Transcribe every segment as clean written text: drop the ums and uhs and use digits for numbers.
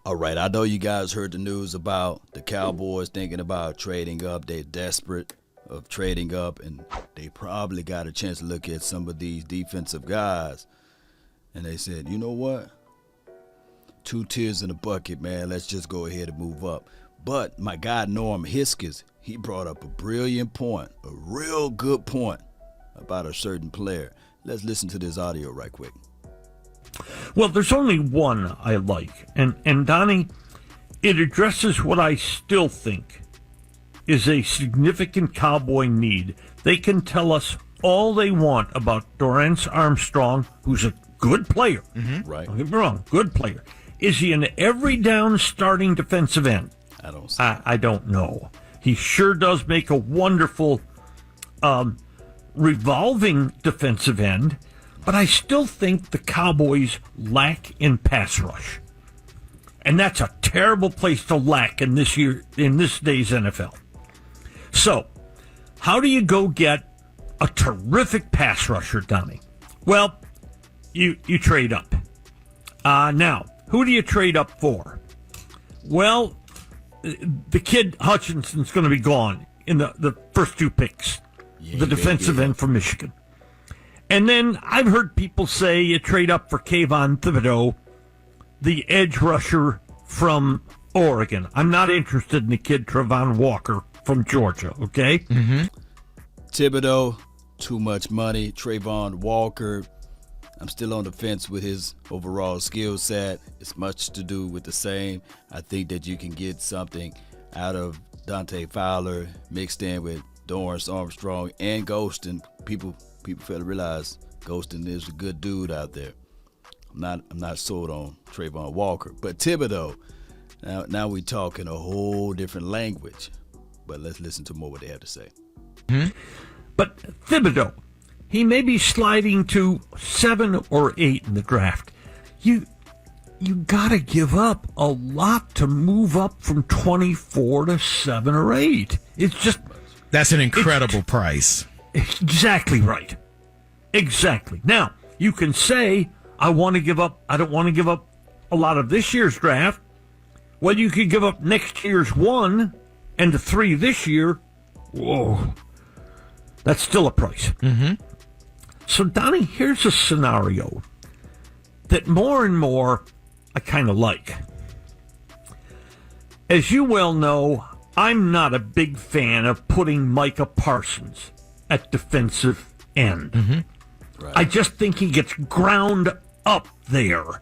All right, I know you guys heard the news about the Cowboys thinking about trading up. They're desperate of trading up, and they probably got a chance to look at some of these defensive guys. And they said, you know what? 2 tiers in the bucket, man. Let's just go ahead and move up. But my guy Norm Hiskins, he brought up a brilliant point, a real good point about a certain player. Let's listen to this audio right quick. Well, there's only one I like. And Donnie, it addresses what I still think is a significant Cowboy need. They can tell us all they want about Dorrance Armstrong, who's a good player. Mm-hmm. Right. Don't get me wrong, good player. Is he an every down starting defensive end? I don't know. He sure does make a wonderful revolving defensive end, but I still think the Cowboys lack in pass rush. And that's a terrible place to lack in this day's NFL. So, how do you go get a terrific pass rusher, Donnie? Well, you trade up. Now, who do you trade up for? Well, the kid Hutchinson's going to be gone in the first 2 picks, the defensive end from Michigan. And then I've heard people say you trade up for Kayvon Thibodeau, the edge rusher from Oregon. I'm not interested in the kid Trevon Walker from Georgia, okay? Mm-hmm. Thibodeau, too much money. Trayvon Walker, I'm still on the fence with his overall skill set. It's much to do with the same. I think that you can get something out of Dante Fowler mixed in with Dorrance Armstrong and Ghostin. People fail to realize Ghostin is a good dude out there. I'm not sold on Trayvon Walker. But Thibodeau, now we talking a whole different language. But let's listen to more what they have to say. Mm-hmm. But Thibodeau, he may be sliding to 7 or 8 in the draft. You got to give up a lot to move up from 24 to 7 or 8. It's just... That's an incredible price. Exactly right. Exactly. Now, you can say, I don't want to give up a lot of this year's draft. Well, you could give up next year's 1 and the 3 this year. Whoa. That's still a price. Mm-hmm. So, Donnie, here's a scenario that more and more I kind of like. As you well know, I'm not a big fan of putting Micah Parsons at defensive end. Mm-hmm. Right. I just think he gets ground up there,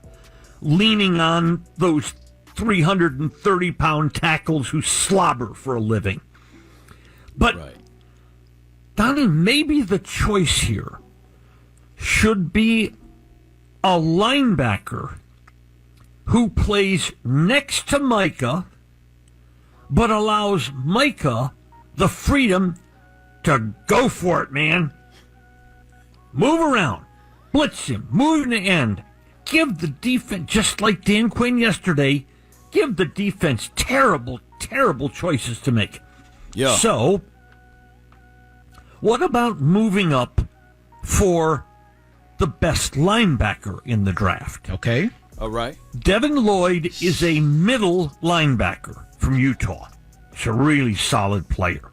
leaning on those 330-pound tackles who slobber for a living. But, right. Donnie, maybe the choice here should be a linebacker who plays next to Micah, but allows Micah the freedom to go for it, man. Move around. Blitz him. Move in the end. Give the defense, just like Dan Quinn yesterday, give the defense terrible, terrible choices to make. Yeah. So, what about moving up for the best linebacker in the draft? Okay. All right. Devin Lloyd is a middle linebacker from Utah. He's a really solid player.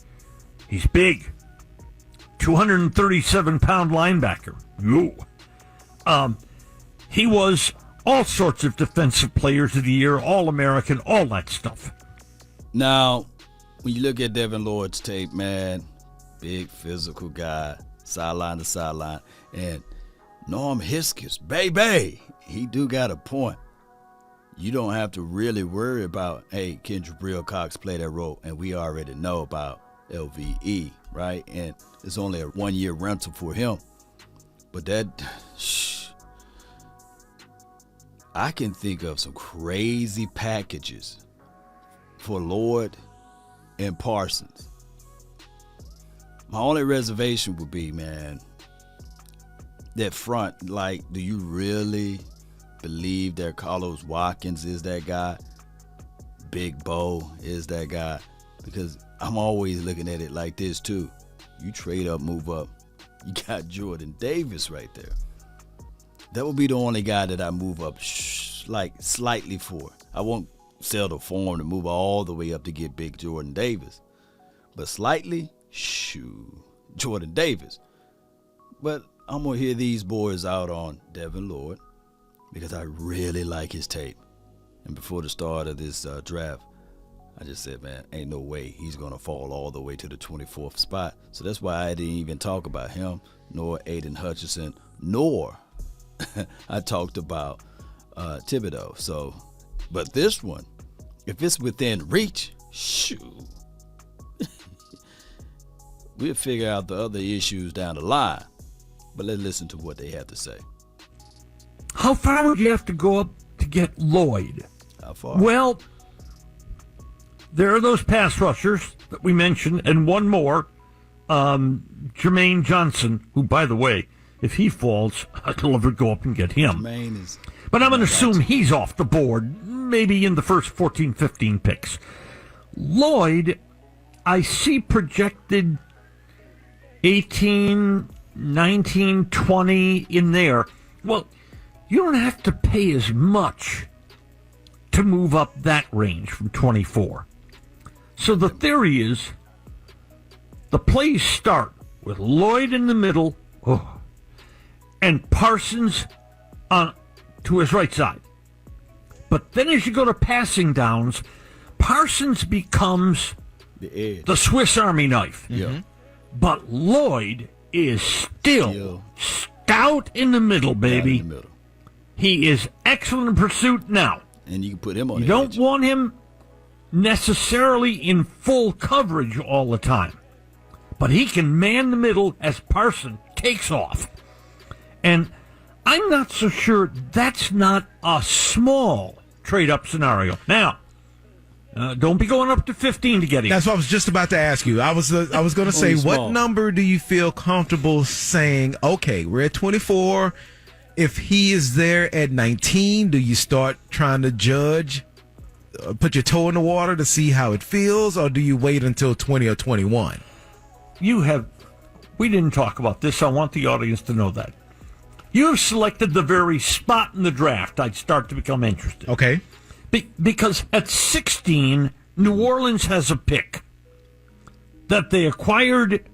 He's big. 237-pound linebacker. He was all sorts of defensive players of the year, All-American, all that stuff. Now, when you look at Devin Lloyd's tape, man, big physical guy, sideline to sideline, and Norm Hiskins, baby, he do got a point. You don't have to really worry about, hey, can Jabril Cox play that role? And we already know about LVE, right? And it's only a 1-year rental for him. But I can think of some crazy packages for Lloyd and Parsons. My only reservation would be, man, that front, like, do you really believe that Carlos Watkins is that guy? Big Bo is that guy? Because I'm always looking at it like this, too. You trade up, move up. You got Jordan Davis right there. That would be the only guy that I move up like slightly for. I won't settle for him to move all the way up to get big Jordan Davis. But slightly, Jordan Davis. But I'm going to hear these boys out on Devin, Lloyd, because I really like his tape. And before the start of this draft, I just said, man, ain't no way he's going to fall all the way to the 24th spot. So that's why I didn't even talk about him, nor Aiden Hutchinson, nor I talked about Thibodeau. So, but this one, if it's within reach, we'll figure out the other issues down the line. But let's listen to what they have to say. How far would you have to go up to get Lloyd? How far? Well, there are those pass rushers that we mentioned, and one more, Jermaine Johnson, who, by the way, if he falls, I'd love to go up and get him. Jermaine is... But I'm going to assume he's off the board, maybe in the first 14, 15 picks. Lloyd, I see projected 18, 19, 20 in there. Well, you don't have to pay as much to move up that range from 24. So the theory is the plays start with Lloyd in the middle and Parsons on to his right side. But then as you go to passing downs, Parsons becomes the Swiss Army knife. Yeah. But Lloyd is still stout in the middle, baby. In the middle. He is excellent in pursuit now. And you can put him on You the don't edge. want him necessarily in full coverage all the time. But he can man the middle as Parson takes off. And I'm not so sure that's not a small trade-up scenario. Now, don't be going up to 15 to get him. That's what I was just about to ask you. I was going to say, Only small. what number do you feel comfortable saying, okay, we're at 24. If he is there at 19, do you start trying to judge, put your toe in the water to see how it feels, or do you wait until 20 or 21? We didn't talk about this. I want the audience to know that. You have selected the very spot in the draft I'd start to become interested. Okay. Because at 16, New Orleans has a pick that they acquired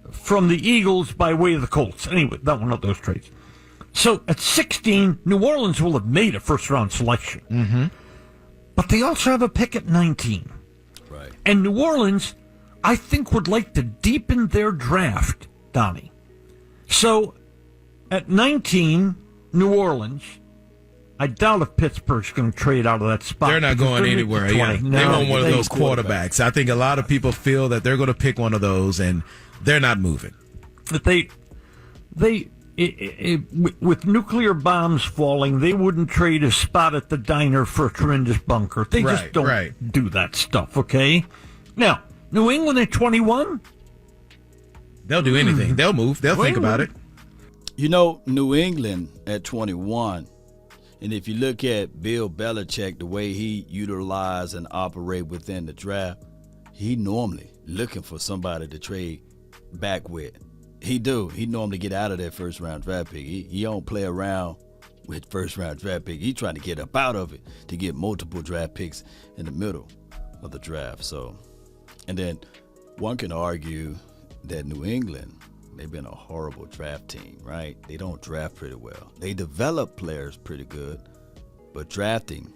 from the Eagles by way of the Colts. Anyway, that one of those trades. So at 16, New Orleans will have made a first-round selection. Mm-hmm. But they also have a pick at 19. Right. And New Orleans, I think, would like to deepen their draft, Donnie. So at 19, New Orleans, I doubt if Pittsburgh's going to trade out of that spot. They're not going anywhere. Yeah. They want one of those quarterbacks. I think a lot of people feel that they're going to pick one of those, and they're not moving. But with nuclear bombs falling, they wouldn't trade a spot at the diner for a tremendous bunker. They just don't do that stuff, okay? Now, New England at 21? They'll do anything. They'll move. They'll think about it. You know, New England at 21, and if you look at Bill Belichick, the way he utilized and operate within the draft, he normally looking for somebody to trade back with. He normally get out of that first-round draft pick. He don't play around with first-round draft pick. He trying to get up out of it to get multiple draft picks in the middle of the draft. So, and then one can argue that New England, they've been a horrible draft team, right? They don't draft pretty well. They develop players pretty good, but drafting,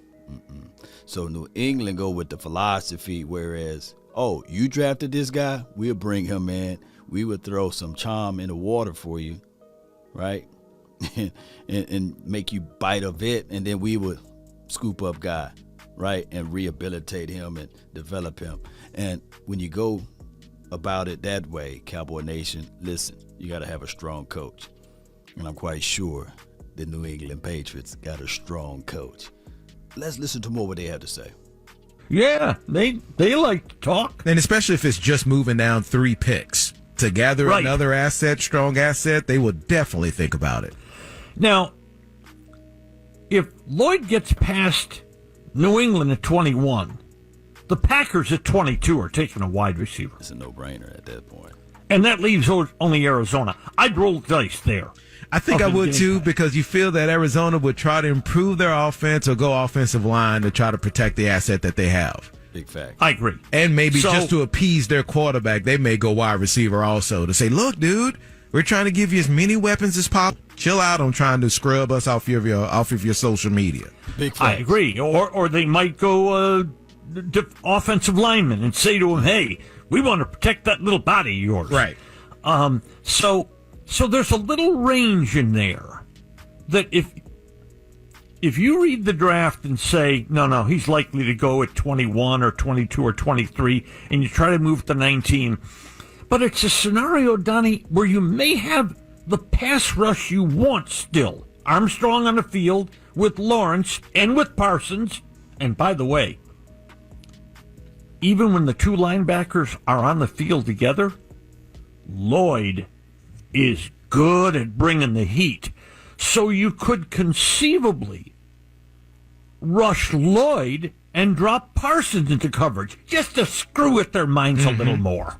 So New England go with the philosophy, whereas, oh, you drafted this guy, we'll bring him in. We would throw some charm in the water for you, right? and make you bite of it, and then we would scoop up guy, right, and rehabilitate him and develop him. And when you go about it that way, Cowboy Nation, listen, you got to have a strong coach. And I'm quite sure the New England Patriots got a strong coach. Let's listen to more what they have to say. Yeah, they like to talk. And especially if it's just moving down 3 picks. To gather another asset, strong asset, they will definitely think about it. Now, if Lloyd gets past New England at 21, the Packers at 22 are taking a wide receiver. It's a no-brainer at that point. And that leaves only Arizona. I'd roll the dice there. I think I would too, Game. because you feel that Arizona would try to improve their offense or go offensive line to try to protect the asset that they have. Big fact. I agree. And maybe So- just to appease their quarterback, they may go wide receiver also to say, look, dude, we're trying to give you as many weapons as possible. Chill out on trying to scrub us off of your social media. Big fact. I agree. Or they might go offensive lineman and say to him, hey, we want to protect that little body of yours. Right. So there's a little range in there that if you read the draft and say, no, he's likely to go at 21 or 22 or 23, and you try to move to 19, but it's a scenario, Donnie, where you may have the pass rush you want still. Armstrong on the field with Lawrence and with Parsons. And by the way, even when the two linebackers are on the field together, Lloyd is good at bringing the heat. So you could conceivably rush Lloyd and drop Parsons into coverage just to screw with their minds a little more.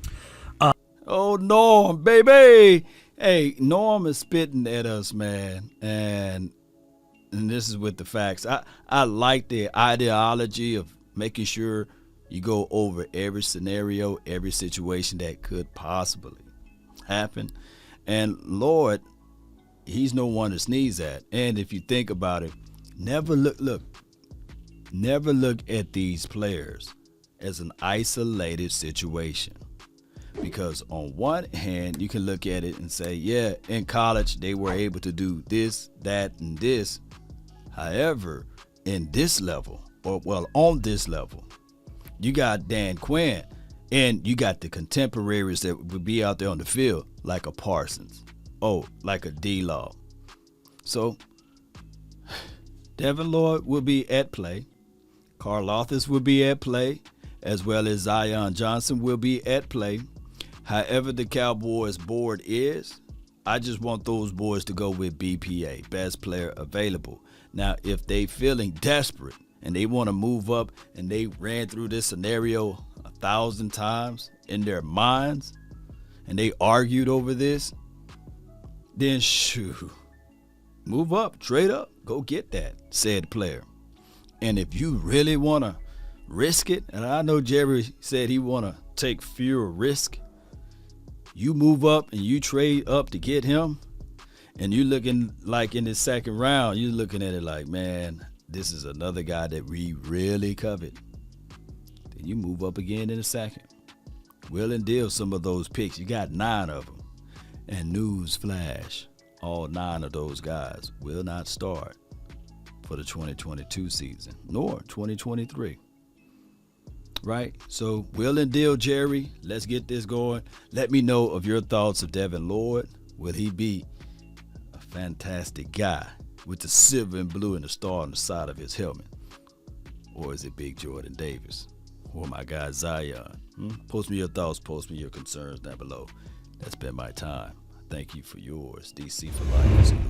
Oh, Norm, baby. Hey, Norm is spitting at us, man. And this is with the facts. I like the ideology of making sure you go over every scenario, every situation that could possibly happen. And Lord, he's no one to sneeze at. And if you think about it, never look at these players as an isolated situation. Because on one hand, you can look at it and say, yeah, in college, they were able to do this, that, and this. However, in this level, on this level, you got Dan Quinn, and you got the contemporaries that would be out there on the field, like a Parsons, like a D-Law. So, Devin Lloyd will be at play. Carl Arthurs will be at play, as well as Zion Johnson will be at play. However the Cowboys board is, I just want those boys to go with BPA, best player available. Now, if they feeling desperate and they want to move up and they ran through this scenario 1,000 times in their minds and they argued over this, then shoot, move up, trade up, go get that said player. And if you really want to risk it, and I know Jerry said he want to take fewer risk, you move up and you trade up to get him, and you looking like in the second round, you looking at it like, man, this is another guy that we really covet. Then you move up again in the second. Will and deal some of those picks. You got 9 of them. And news flash, all 9 of those guys will not start for the 2022 season, nor 2023. Right? So, will and deal, Jerry. Let's get this going. Let me know of your thoughts of Devin Lloyd. Will he be a fantastic guy with the silver and blue and the star on the side of his helmet? Or is it Big Jordan Davis? Or my guy Zion? Post me your thoughts. Post me your concerns down below. That's been my time. Thank you for yours. DC for life. Salute.